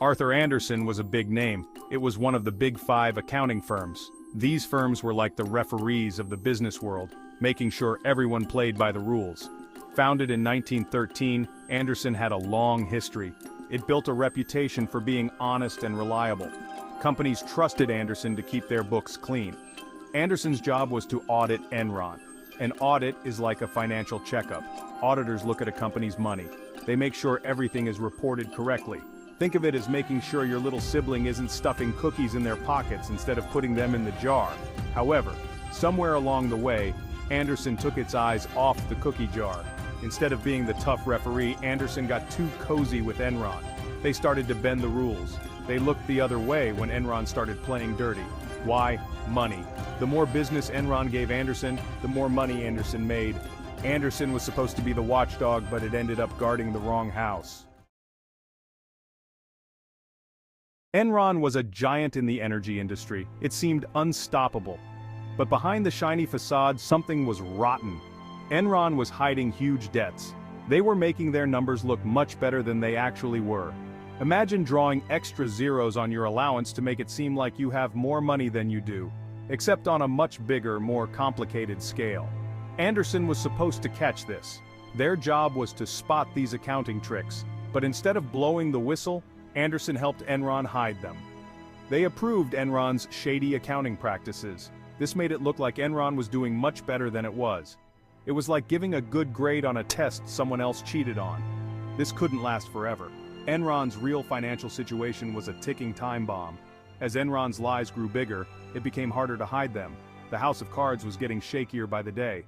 Arthur Andersen was a big name. It was one of the big five accounting firms. These firms were like the referees of the business world, making sure everyone played by the rules. Founded in 1913, Andersen had a long history. It built a reputation for being honest and reliable. Companies trusted Andersen to keep their books clean. Andersen's job was to audit Enron. An audit is like a financial checkup. Auditors look at a company's money. They make sure everything is reported correctly. Think of it as making sure your little sibling isn't stuffing cookies in their pockets instead of putting them in the jar. However, somewhere along the way, Andersen took its eyes off the cookie jar. Instead of being the tough referee, Andersen got too cozy with Enron. They started to bend the rules. They looked the other way when Enron started playing dirty. Why? Money. The more business Enron gave Andersen, the more money Andersen made. Andersen was supposed to be the watchdog, but it ended up guarding the wrong house. Enron was a giant in the energy industry. It seemed unstoppable. But behind the shiny facade, something was rotten. Enron was hiding huge debts. They were making their numbers look much better than they actually were. Imagine drawing extra zeros on your allowance to make it seem like you have more money than you do, except on a much bigger, more complicated scale. Andersen was supposed to catch this. Their job was to spot these accounting tricks, but instead of blowing the whistle, Andersen helped Enron hide them. They approved Enron's shady accounting practices. This made it look like Enron was doing much better than it was. It was like giving a good grade on a test someone else cheated on. This couldn't last forever. Enron's real financial situation was a ticking time bomb. As Enron's lies grew bigger, it became harder to hide them. The house of cards was getting shakier by the day.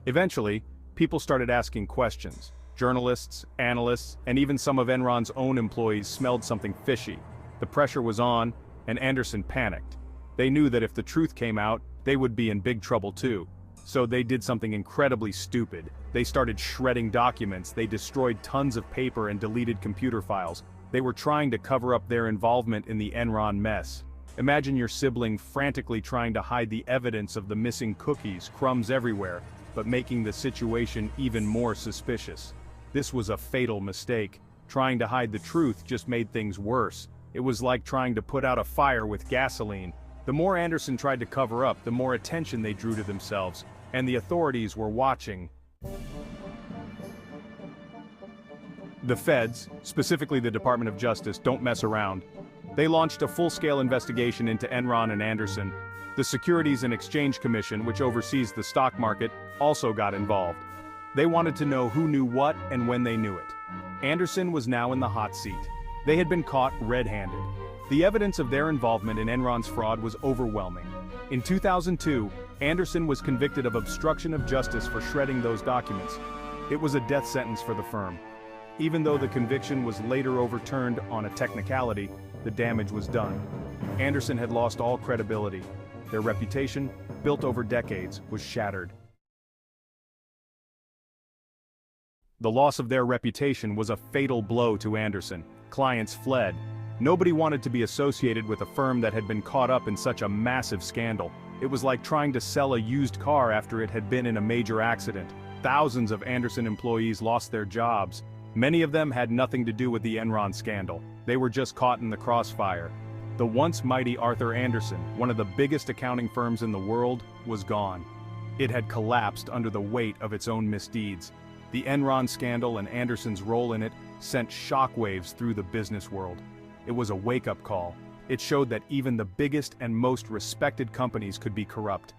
Eventually, people started asking questions. Journalists, analysts, and even some of Enron's own employees smelled something fishy. The pressure was on, and Andersen panicked. They knew that if the truth came out, they would be in big trouble too. So they did something incredibly stupid. They started shredding documents, they destroyed tons of paper and deleted computer files. They were trying to cover up their involvement in the Enron mess. Imagine your sibling frantically trying to hide the evidence of the missing cookies, crumbs everywhere, but making the situation even more suspicious. This was a fatal mistake. Trying to hide the truth just made things worse. It was like trying to put out a fire with gasoline. The more Andersen tried to cover up, the more attention they drew to themselves, and the authorities were watching. The feds, specifically the Department of Justice, don't mess around. They launched a full-scale investigation into Enron and Andersen. The Securities and Exchange Commission, which oversees the stock market, also got involved. They wanted to know who knew what and when they knew it. Andersen was now in the hot seat. They had been caught red-handed. The evidence of their involvement in Enron's fraud was overwhelming. In 2002, Andersen was convicted of obstruction of justice for shredding those documents. It was a death sentence for the firm. Even though the conviction was later overturned on a technicality, the damage was done. Andersen had lost all credibility. Their reputation, built over decades, was shattered. The loss of their reputation was a fatal blow to Andersen. Clients fled. Nobody wanted to be associated with a firm that had been caught up in such a massive scandal. It was like trying to sell a used car after it had been in a major accident. Thousands of Andersen employees lost their jobs. Many of them had nothing to do with the Enron scandal. They were just caught in the crossfire. The once mighty Arthur Andersen, one of the biggest accounting firms in the world, was gone. It had collapsed under the weight of its own misdeeds. The Enron scandal and Andersen's role in it sent shockwaves through the business world. It was a wake-up call. It showed that even the biggest and most respected companies could be corrupt.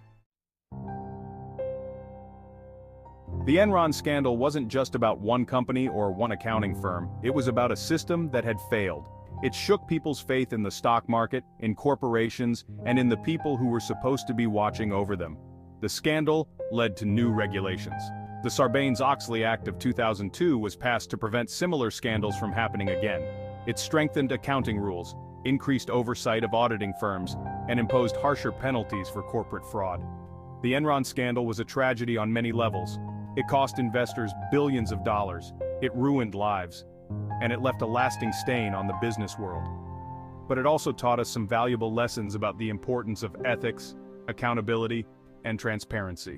The Enron scandal wasn't just about one company or one accounting firm. It was about a system that had failed. It shook people's faith in the stock market, in corporations, and in the people who were supposed to be watching over them. The scandal led to new regulations. The Sarbanes-Oxley Act of 2002 was passed to prevent similar scandals from happening again. It strengthened accounting rules, increased oversight of auditing firms, and imposed harsher penalties for corporate fraud. The Enron scandal was a tragedy on many levels. It cost investors billions of dollars, it ruined lives, and it left a lasting stain on the business world. But it also taught us some valuable lessons about the importance of ethics, accountability, and transparency.